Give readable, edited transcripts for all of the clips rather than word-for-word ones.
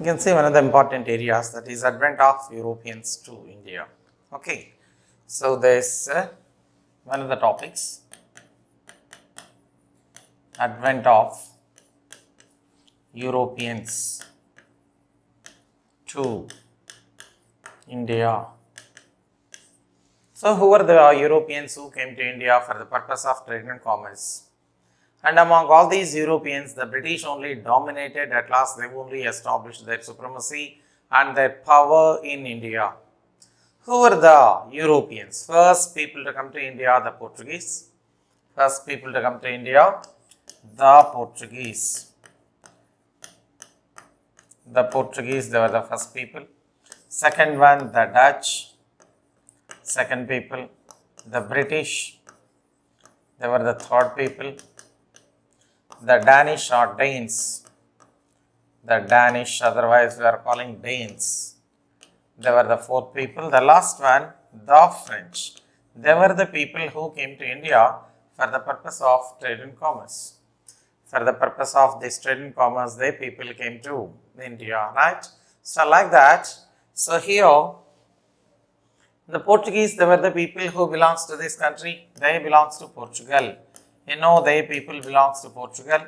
You can see one of the important areas, that is advent of Europeans to India. Okay, so there is one of the topics, advent of Europeans to India. So who were the Europeans who came to India for the purpose of trade and commerce? And among all these Europeans, the British only dominated. At last they only established their supremacy and their power in India. Who were the Europeans? First people to come to India, the Portuguese. First people to come to India, the Portuguese. The Portuguese, they were the first people. Second one, the Dutch. Second people, the British. They were the third people. The Danish or Danes. The Danish, otherwise we are calling Danes. They were the fourth people. The last one, the French. They were the people who came to India for the purpose of trade and commerce. For the purpose of this trade and commerce, the people came to India, right? So like that, so here, the Portuguese, they were the people who belongs to this country. They belongs to Portugal. You know, they people belongs to Portugal.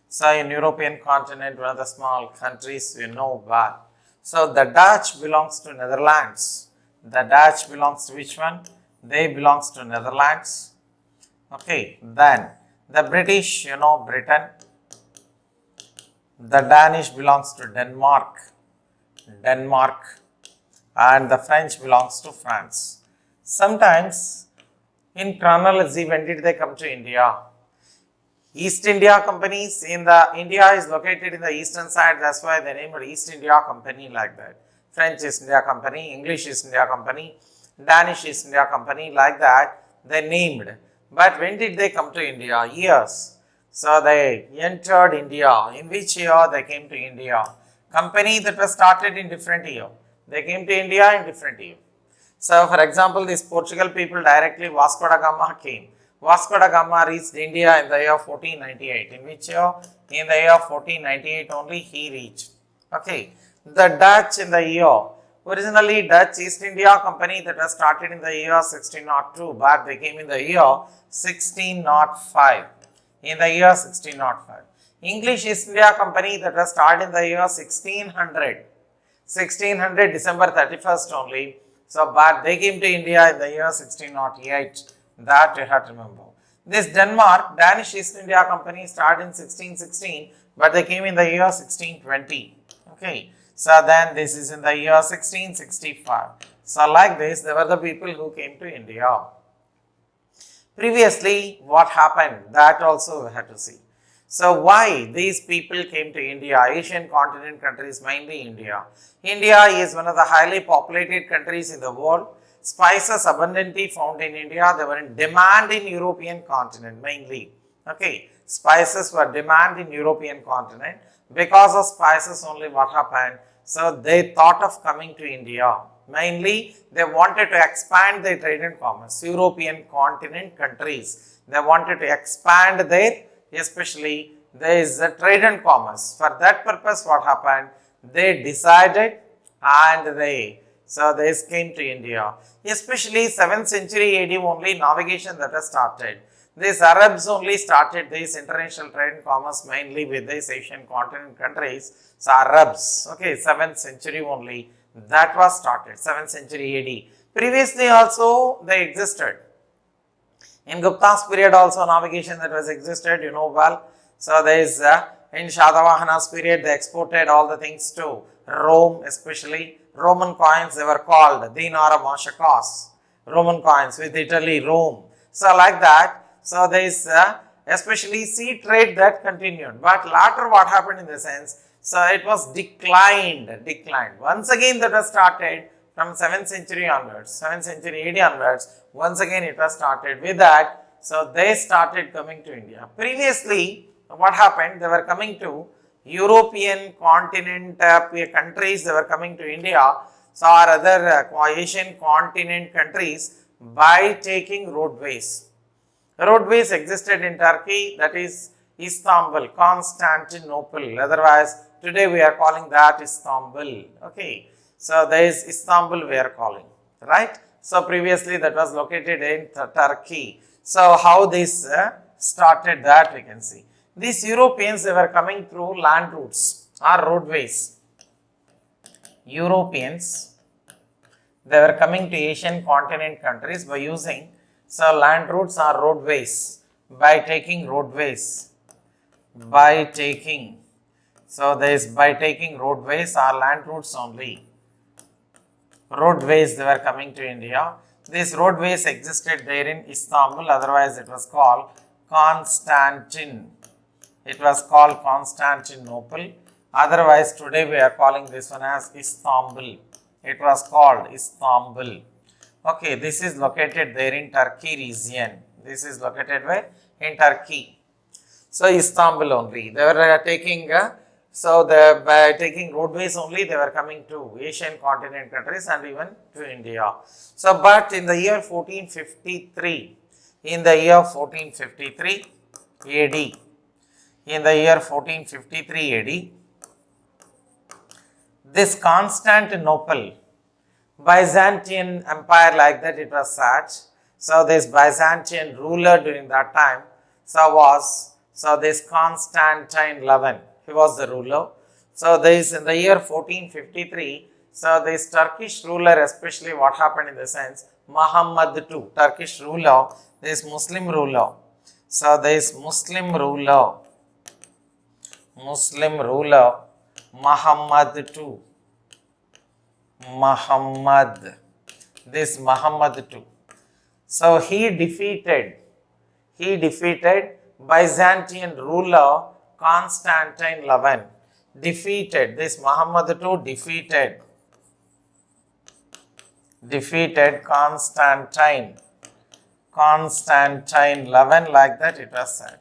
So in European continent, one of the small countries, you know well. So the Dutch belongs to Netherlands. The Dutch belongs to which one? They belongs to Netherlands. Okay, then the British, you know, Britain. The Danish belongs to Denmark. Denmark. And the French belongs to France. Sometimes in chronology, when did they come to India? East India companies in the India is located in the eastern side, that's why they named East India Company like that. French East India Company, English East India Company, Danish East India Company, like that they named. But when did they come to India? Years. So they entered India. In which year they came to India? Company that was started in different year. They came to India in different year. So for example, these Portugal people directly Vasco da Gama came. Vasco da Gama reached India in the year 1498. In which year? In the year 1498 only he reached. Okay. The Dutch in the year, originally Dutch East India Company that was started in the year 1602, but they came in the year 1605. In the year 1605. English East India Company that was started in the year 1600. 1600 December 31st only. So, but they came to India in the year 1608. That you have to remember. This Denmark, Danish East India Company started in 1616, but they came in the year 1620. Okay. So, then this is in the year 1665. So, like this, they were the people who came to India. Previously, what happened? That also we have to see. So, why these people came to India? Asian continent countries, mainly India. India is one of the highly populated countries in the world. Spices abundantly found in India. They were in demand in European continent mainly. Okay, spices were demand in European continent. Because of spices only what happened? So, they thought of coming to India. Mainly, they wanted to expand their trade and commerce. European continent countries, they wanted to expand their, especially there is a trade and commerce. For that purpose, what happened? They decided and they came to India. Especially 7th century AD only navigation that was started. These Arabs only started this international trade and commerce mainly with these Asian continent countries. So, Arabs, okay, 7th century only that was started, 7th century AD. Previously also they existed. In Gupta's period also navigation that was existed, you know well. So, there is in Shatavahana's period they exported all the things to Rome, especially Roman coins, they were called dinara mashakas, Roman coins with Italy, Rome. So, like that, so there is especially sea trade that continued, but later what happened in the sense, so it was declined. Once again that was started from 7th century onwards, 7th century AD onwards, once again it was started with that. So, they started coming to India. Previously, what happened? They were coming to European continent countries, they were coming to India, so or other Asian continent countries by taking roadways. Roadways existed in Turkey, that is Istanbul, Constantinople, otherwise today we are calling that Istanbul. Okay, so there is Istanbul we are calling, right? So previously that was located in Turkey. So how this started, that we can see. These Europeans, they were coming through land routes or roadways. Europeans, they were coming to Asian continent countries by using land routes or roadways, by taking roadways, by taking roadways or land routes only. Roadways, they were coming to India. These roadways existed there in Istanbul, otherwise it was called Constantine. It was called Constantinople. Otherwise, today we are calling this one as Istanbul. It was called Istanbul. Okay, this is located there in Turkey region. This is located where? In Turkey. So, Istanbul only. They were taking, by taking roadways only, they were coming to Asian continent countries and even to India. So, but in the year 1453, in the year 1453 AD, in the year 1453 AD, this Constantinople, Byzantine Empire, like that it was such. So, this Byzantine ruler during that time, was this Constantine XI, he was the ruler. So, this in the year 1453, so this Turkish ruler, especially what happened in the sense, Muhammad II, Turkish ruler, this Muslim ruler. So, this Muslim ruler, Muhammad II, this Muhammad II. So, he defeated Byzantine ruler Constantine XI, defeated this Muhammad II, defeated Constantine XI, like that it was said.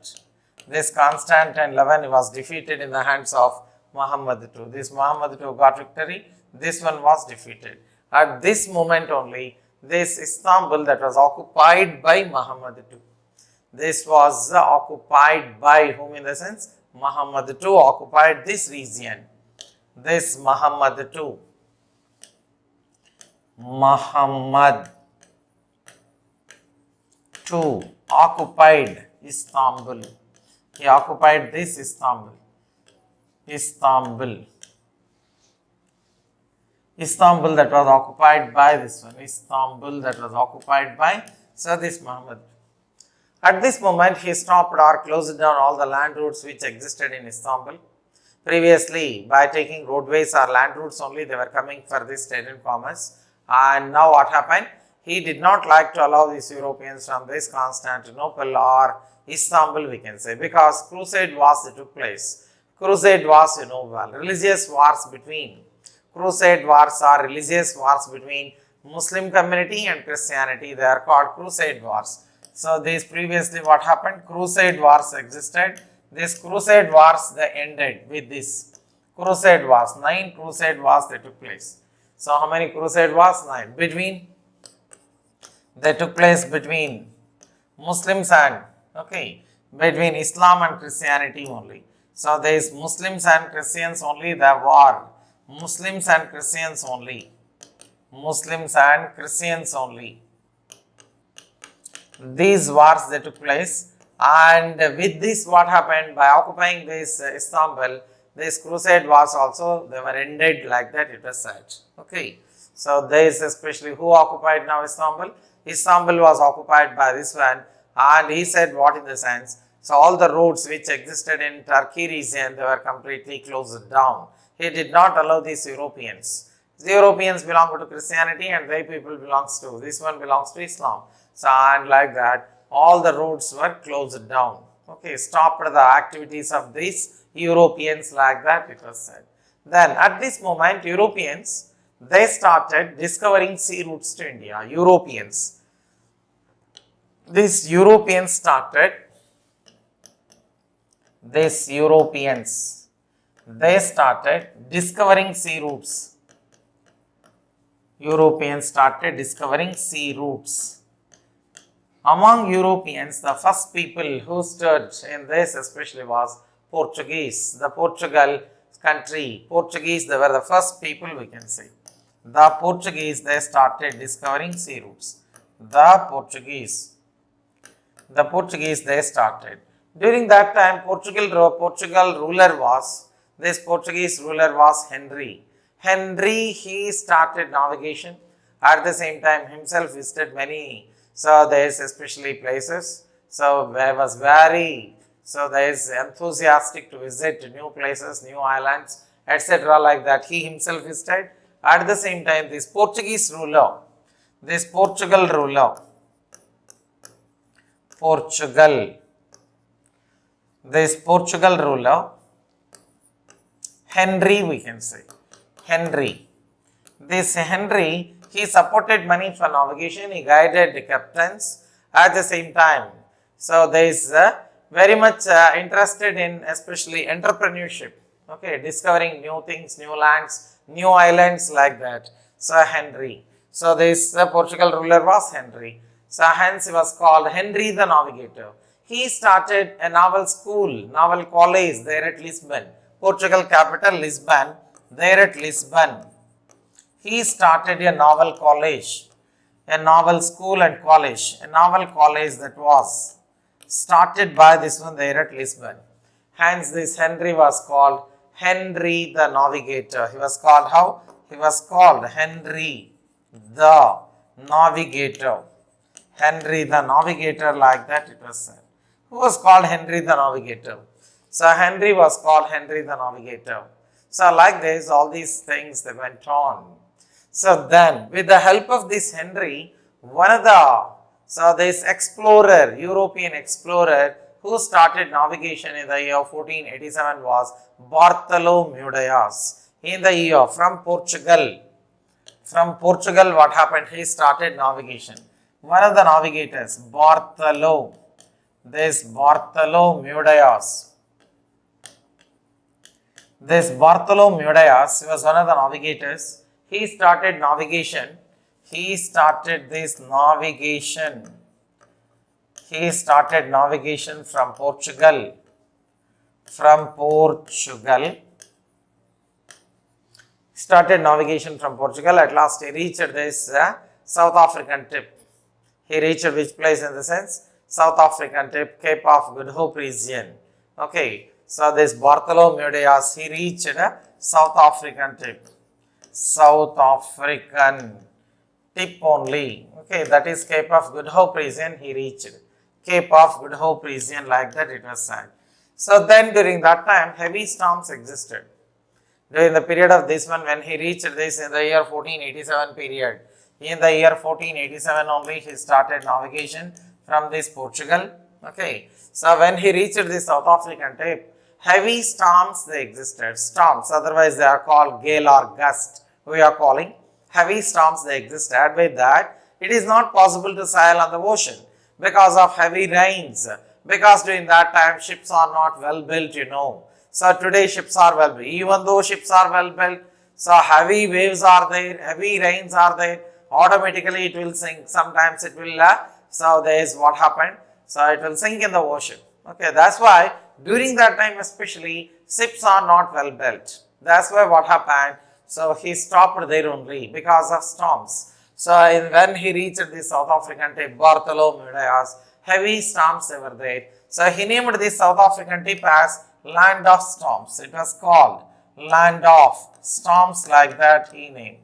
This Constantine XI was defeated in the hands of Muhammad II. This Muhammad II got victory, this one was defeated. At this moment only, this Istanbul that was occupied by Muhammad II. This was occupied by whom in the sense? Muhammad II occupied this region. This Muhammad II. Muhammad II occupied Istanbul. He occupied this Istanbul. Istanbul that was occupied by this one. Istanbul that was occupied by, this Muhammad. At this moment, he stopped or closed down all the land routes which existed in Istanbul. Previously, by taking roadways or land routes only, they were coming for this trade and commerce. And now what happened? He did not like to allow these Europeans from this Constantinople or Istanbul, we can say, because crusade wars that took place. Crusade wars, religious wars between. Crusade wars are religious wars between Muslim community and Christianity. They are called crusade wars. So, these previously what happened? Crusade wars existed. These crusade wars, they ended with this crusade wars. 9 crusade wars that took place. So, how many crusade wars? 9. They took place between Muslims and, between Islam and Christianity only. So, there is Muslims and Christians only, the war. Muslims and Christians only. These wars that took place, and with this what happened, by occupying this Istanbul, this crusade wars also, they were ended, like that it was said. So, there is especially who occupied now Istanbul? Istanbul was occupied by this one, and he said what in the sense? So, all the roads which existed in Turkey region, they were completely closed down. He did not allow these Europeans. The Europeans belong to Christianity and they people belongs to, this one belongs to Islam. So, and like that, all the roads were closed down. Stopped the activities of these Europeans, like that it was said. Then, at this moment, Europeans, they started discovering sea routes to India. These Europeans started, they started discovering sea routes. Europeans started discovering sea routes. Among Europeans, the first people who stood in this especially was Portuguese. The Portugal country. Portuguese, they were the first people, we can say. The Portuguese, they started discovering sea routes. The Portuguese, they started. During that time, Portugal ruler was, this Portuguese ruler was Henry. Henry, he started navigation. At the same time, himself visited many, so there is especially places. So there was very, so there is enthusiastic to visit new places, new islands, etc. like that. He himself visited. At the same time, this Portuguese ruler, this Portugal ruler, this Portugal ruler, Henry, we can say, Henry. This Henry, he supported money for navigation, he guided the captains at the same time. So, there is very much interested in especially entrepreneurship, okay, discovering new things, new lands, new islands like that. So, Henry. So, this Portugal ruler was Henry. So, hence he was called Henry the Navigator. He started a naval school, naval college there at Lisbon, Portugal capital Lisbon, there at Lisbon. He started a naval college, a naval school and college, a naval college that was started by this one there at Lisbon. Hence, this Henry was called Henry the Navigator. He was called how? He was called Henry the Navigator. Henry the Navigator, like that it was said. Who was called Henry the Navigator? So, Henry was called Henry the Navigator. So, like this, all these things they went on. So, then with the help of this Henry, one of the, so this explorer, European explorer who started navigation in the year 1487 was Bartholomew Dias. In the year from Portugal, what happened? He started navigation. One of the navigators, Bartholomew Dias. This Bartholomew Dias was one of the navigators. He started navigation. He started navigation from Portugal. Started navigation from Portugal. At last he reached this South African tip. He reached which place in the sense? South African tip, Cape of Good Hope region. Okay. So, this Bartholomew Dias, he reached South African tip. South African tip only. Okay, that is Cape of Good Hope region he reached. Cape of Good Hope region, like that it was said. So, then during that time, heavy storms existed. During the period of this one, when he reached this in the year 1487 period, in the year 1487 only he started navigation from this Portugal. Okay, so when he reached the South African tip, heavy storms they existed. Storms, otherwise they are called gale or gust. We are calling heavy storms they existed. With that, it is not possible to sail on the ocean because of heavy rains. Because during that time ships are not well built, you know. So today ships are well built. Even though ships are well built, so heavy waves are there, heavy rains are there. Automatically it will sink. Sometimes it will. So there is what happened. So it will sink in the ocean. Okay, that's why during that time especially ships are not well built. That's why what happened. So he stopped there only because of storms. So when he reached the South African tip, Bartholomew Dias, heavy storms were there. So he named this South African tip as Land of Storms. It was called Land of Storms, like that he named.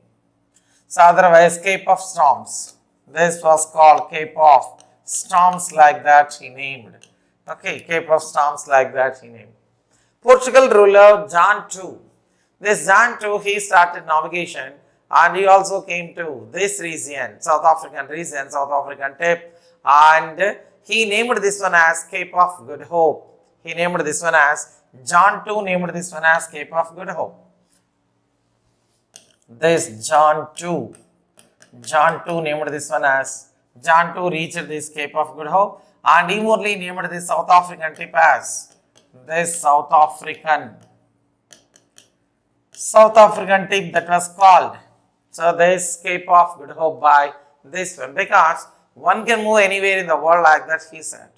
So otherwise Cape of Storms. This was called Cape of Storms, like that he named. Okay, Cape of Storms, like that he named. Portugal ruler John II. This John II, he started navigation and he also came to this region, South African region, South African tip, and he named this one as Cape of Good Hope. He named this one as, John II named this one as Cape of Good Hope. This John II named this one as, John II reached this Cape of Good Hope, and he only named this South African tip as this South African tip that was called. So this Cape of Good Hope by this one, because one can move anywhere in the world, like that he said.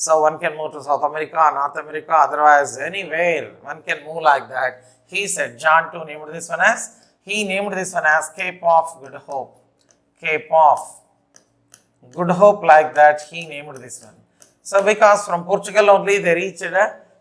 So one can move to South America, North America, otherwise anywhere one can move like that. He said, John 2 named this one as, he named this one as Cape of Good Hope. Cape of Good Hope, like that he named this one. So because from Portugal only they reached,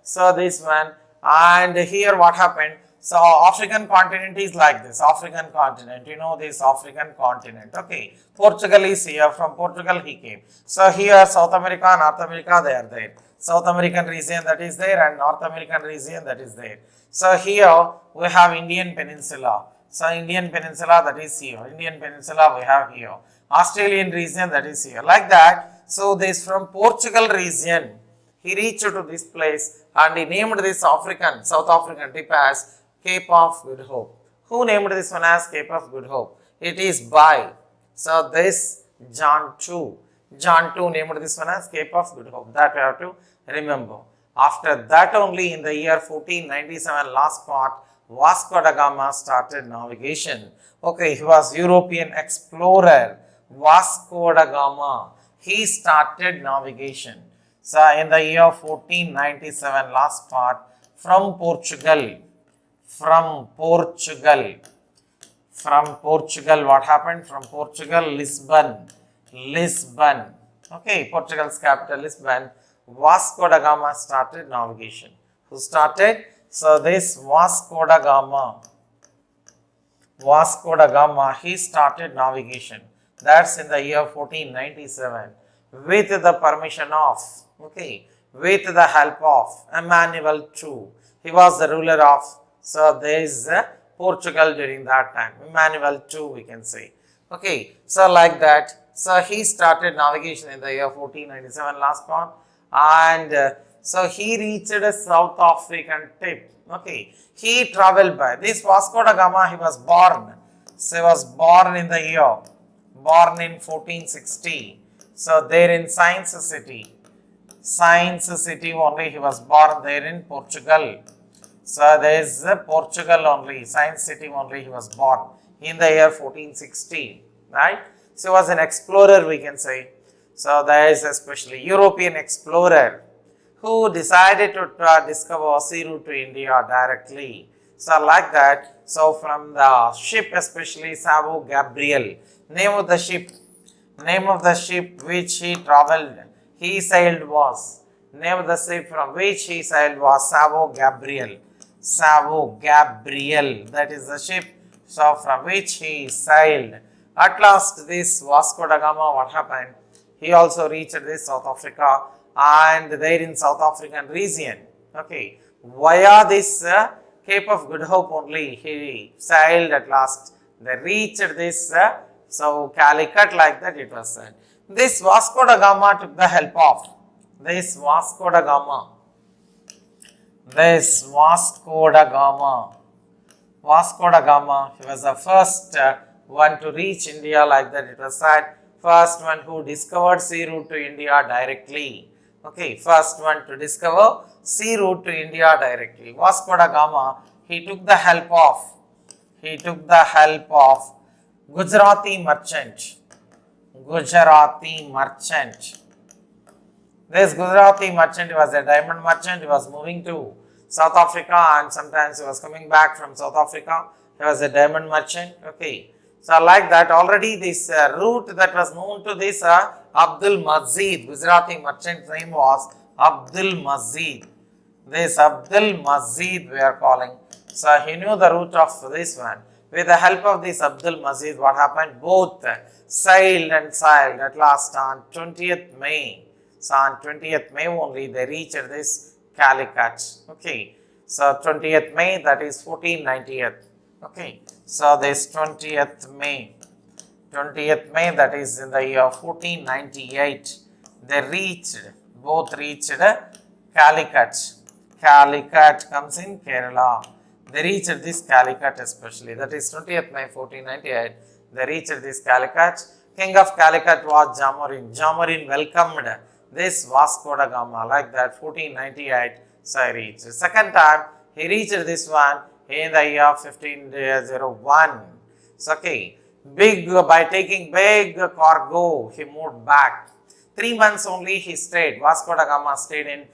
so this one, and here what happened, so African continent is like this, African continent, you know this African continent, okay. Portugal is here, from Portugal he came. So here South America, North America, they are there. South American region that is there and North American region that is there. So here we have Indian Peninsula. So Indian Peninsula that is here, Indian Peninsula we have here. Australian region that is here, like that. So this from Portugal region, he reached to this place and he named this African, South African tip as Cape of Good Hope. Who named this one as Cape of Good Hope? It is by, so this John 2. John 2 named this one as Cape of Good Hope. That we have to remember. After that only in the year 1497, last part, Vasco da Gama started navigation. Okay, he was European explorer. Vasco da Gama, he started navigation. So in the year 1497, last part, from Portugal, what happened? From Portugal, Lisbon, okay, Portugal's capital, Lisbon, Vasco da Gama started navigation. Who started? So this Vasco da Gama, he started navigation. That's in the year 1497 with the permission of, okay, with the help of Emmanuel II. He was the ruler of, so there is Portugal during that time, Emmanuel II we can say. Okay, so like that, so he started navigation in the year 1497, last part, and so he reached a South African tip. Okay, he traveled by this Vasco da Gama. He was born. So he was born in the year, born in 1460. So there in Science City only he was born there in Portugal. So there is Portugal only, Science City only he was born in the year 1460, right? So he was an explorer we can say. So there is especially European explorer who decided to discover sea route to India directly. So like that, so from the ship especially Savo Gabriel, name of the ship which he traveled, he sailed was, name of the ship from which he sailed was Savo Gabriel, that is the ship, so from which he sailed. At last this Vasco da Gama, what happened? He also reached this South Africa, and there in South African region, okay, via this Cape of Good Hope only he sailed at last. They reached this, so Calicut, like that it was said. This Vasco da Gama took the help of, Vasco da Gama, he was the first one to reach India, like that it was said. First one who discovered sea route to India directly. Okay, first one to discover sea route to India directly. Vasco da Gama, he took the help of Gujarati merchant. This Gujarati merchant was a diamond merchant. He was moving to South Africa and sometimes he was coming back from South Africa. He was a diamond merchant. Okay. So like that, already this route that was known to this Abdul Mazid, Gujarati merchant's name was Abdul Mazid. This Abdul Mazid we are calling. So he knew the route of this one. With the help of this Abdul Mazid, what happened? Both sailed at last on 20th May. So on 20th May only they reached this Calicut. Okay. So 20th May, that is 1498. Okay. So this 20th May, that is in the year 1498, they both reached Calicut. Calicut comes in Kerala. They reached this Calicut especially, that is 20th May 1498, they reached this Calicut. King of Calicut was Jamarin. Jamarin welcomed this Vasco da Gama, like that 1498, so he reached. Second time, he reached this one in the year 1501. So, okay, by taking big cargo, he moved back. 3 months only he stayed. Vasco da Gama stayed in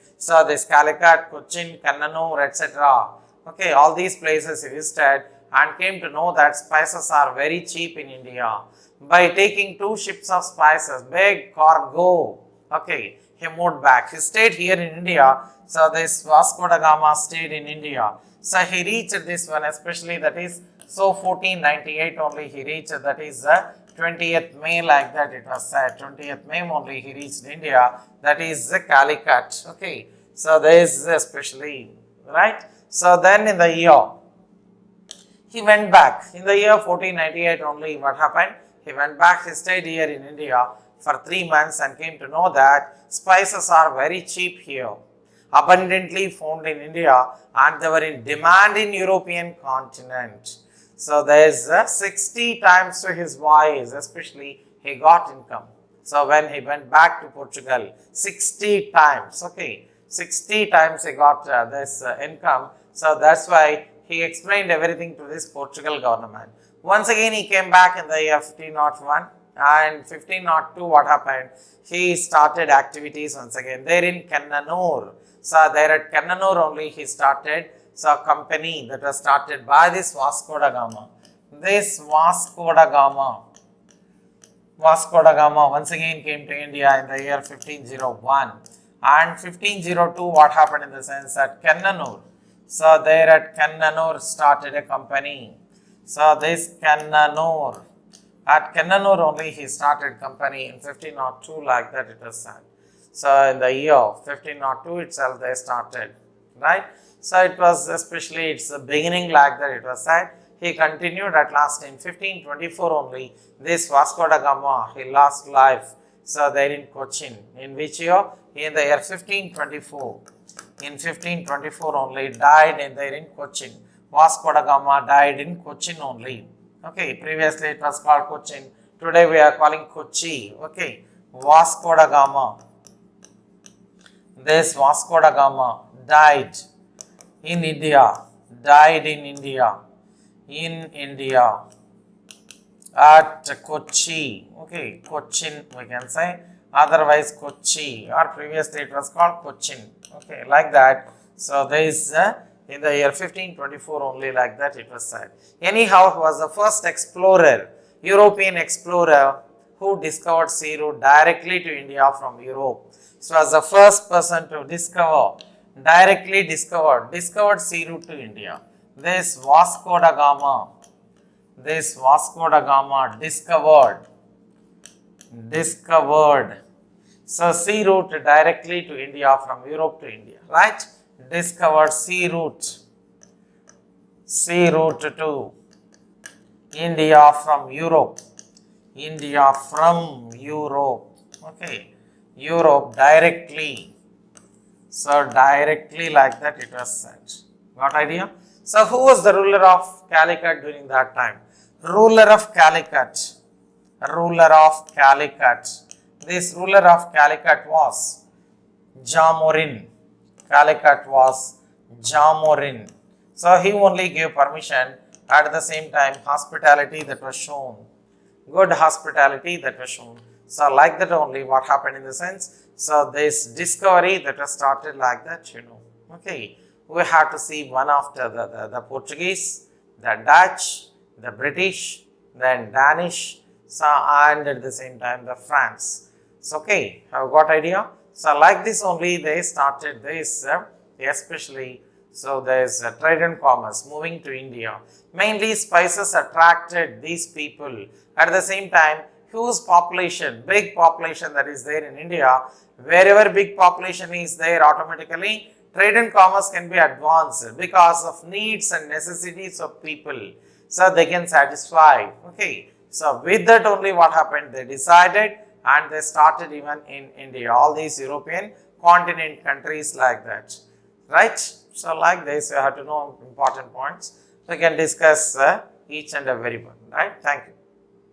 this Calicut, Cochin, Kannanur, etc. Okay, all these places he visited and came to know that spices are very cheap in India. By taking 2 ships of spices, big cargo, okay, he moved back. He stayed here in India. So this Vasco da Gama stayed in India. So he reached this one, especially that is, 1498 only he reached, that is 20th May, like that it was said, 20th May only he reached India, that is Calicut. Okay, so there is especially, right? So then in the year, he went back. In the year 1498 only, what happened? He went back, he stayed here in India for 3 months and came to know that spices are very cheap here, abundantly found in India, and they were in demand in European continent. So there is 60 times to his voyage, especially he got income. So when he went back to Portugal, 60 times, okay, 60 times he got this income. So that's why he explained everything to this Portugal government. Once again he came back in the year 1501, and 1502 what happened? He started activities once again there in Kannanur. So there at Kannanur only he started a company that was started by this Vasco da Gama. This Vasco da Gama once again came to India in the year 1501, and 1502 what happened in the sense that Kannanur. So there at Kannanur started a company. So this Kannanur, at Kannanur only he started company in 1502, like that it was said. So in the year 1502 itself they started, right? So it was especially its beginning, like that it was said. He continued at last in 1524 only. This Vasco da Gama, he lost life. So there in Cochin. In which year? In the year 1524. In 1524 only died in there in Cochin. Vasco da Gama died in Cochin only. Okay, previously it was called Cochin. Today we are calling Kochi. Okay, Vasco da Gama. This Vasco da Gama died in India. Died in India. In India. At Kochi. Okay, Cochin we can say. Otherwise Kochi, or previously it was called Cochin. Okay, like that. So there is in the year 1524 only, like that it was said. Anyhow, he was the first explorer, European explorer, who discovered sea route directly to India from Europe. So was the first person to discover, discovered sea route to India. This Vasco da Gama discovered. So sea route directly to India from Europe to India, right? Discovered sea route to India from Europe. Okay, Europe directly. So directly, like that it was said. Got idea? So who was the ruler of Calicut during that time? Ruler of Calicut. This ruler of Calicut was Jamorin. So he only gave permission, at the same time hospitality that was shown. Good hospitality that was shown. So like that only what happened in the sense. So this discovery that was started like that, Okay, we have to see one after the Portuguese, the Dutch, the British, then Danish, so and at the same time the France. So okay, have got idea? So like this only they started this, especially, so there is trade and commerce moving to India. Mainly spices attracted these people. At the same time, huge population, big population that is there in India. Wherever big population is there, automatically trade and commerce can be advanced because of needs and necessities of people. So they can satisfy. Okay. So with that only what happened, they decided and they started even in India, all these European continent countries like that, right? So like this you have to know important points. We can discuss each and every one, right? Thank you.